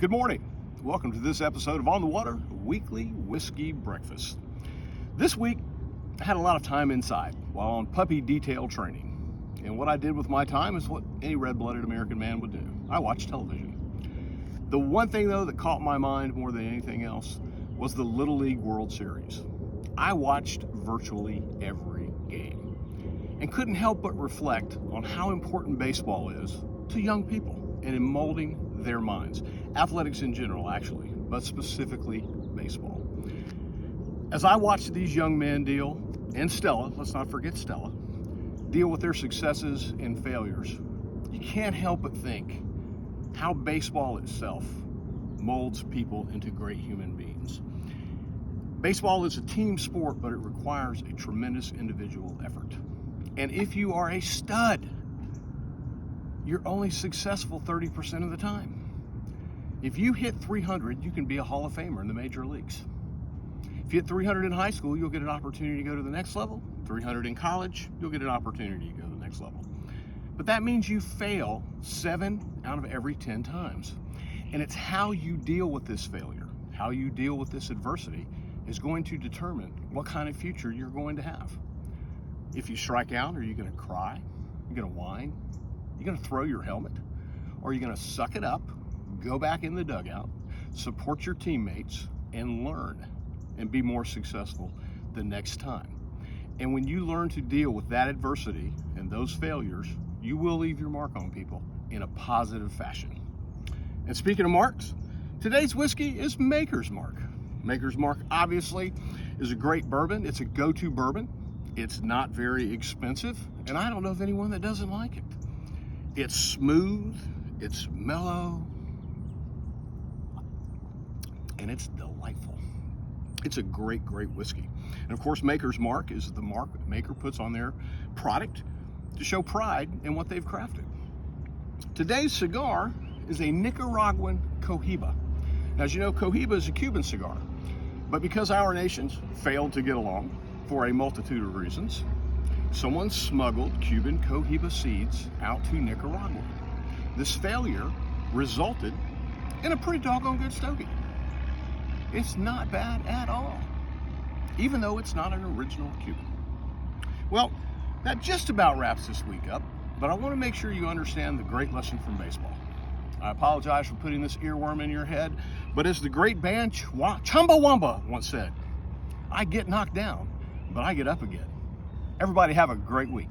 Good morning. Welcome to this episode of On the Water Weekly Whiskey Breakfast. This week, I had a lot of time inside while on puppy detail training. And what I did with my time is what any red-blooded American man would do. I watched television. The one thing, though, that caught my mind more than anything else was the Little League World Series. I watched virtually every game and couldn't help but reflect on how important baseball is to young people and in molding their minds. Athletics in general, actually, but specifically baseball. As I watched these young men deal, and Stella, let's not forget Stella, deal with their successes and failures, you can't help but think how baseball itself molds people into great human beings. Baseball is a team sport, but it requires a tremendous individual effort. And if you are a stud, you're only successful 30% of the time. If you hit 300, you can be a Hall of Famer in the major leagues. If you hit 300 in high school, you'll get an opportunity to go to the next level. 300 in college, you'll get an opportunity to go to the next level. But that means you fail 7 out of every 10 times. And it's how you deal with this failure, how you deal with this adversity is going to determine what kind of future you're going to have. If you strike out, are you going to cry? You're going to whine? You're going to throw your helmet? Or are you going to suck it up, go back in the dugout, support your teammates, and learn and be more successful the next time? And when you learn to deal with that adversity and those failures, you will leave your mark on people in a positive fashion. And speaking of marks, today's whiskey is Maker's Mark. Maker's Mark obviously is a great bourbon. It's a go-to bourbon. It's not very expensive, and I don't know of anyone that doesn't like it. It's smooth, it's mellow, and it's delightful. It's a great, great whiskey. And of course, Maker's Mark is the mark that Maker puts on their product to show pride in what they've crafted. Today's cigar is a Nicaraguan Cohiba. Now, as you know, Cohiba is a Cuban cigar, but because our nations failed to get along for a multitude of reasons, someone smuggled Cuban Cohiba seeds out to Nicaragua. This failure resulted in a pretty doggone good stogie. It's not bad at all, even though it's not an original Cuban. Well, that just about wraps this week up, but I want to make sure you understand the great lesson from baseball. I apologize for putting this earworm in your head, but as the great band Chumbawamba once said, I get knocked down, but I get up again. Everybody have a great week.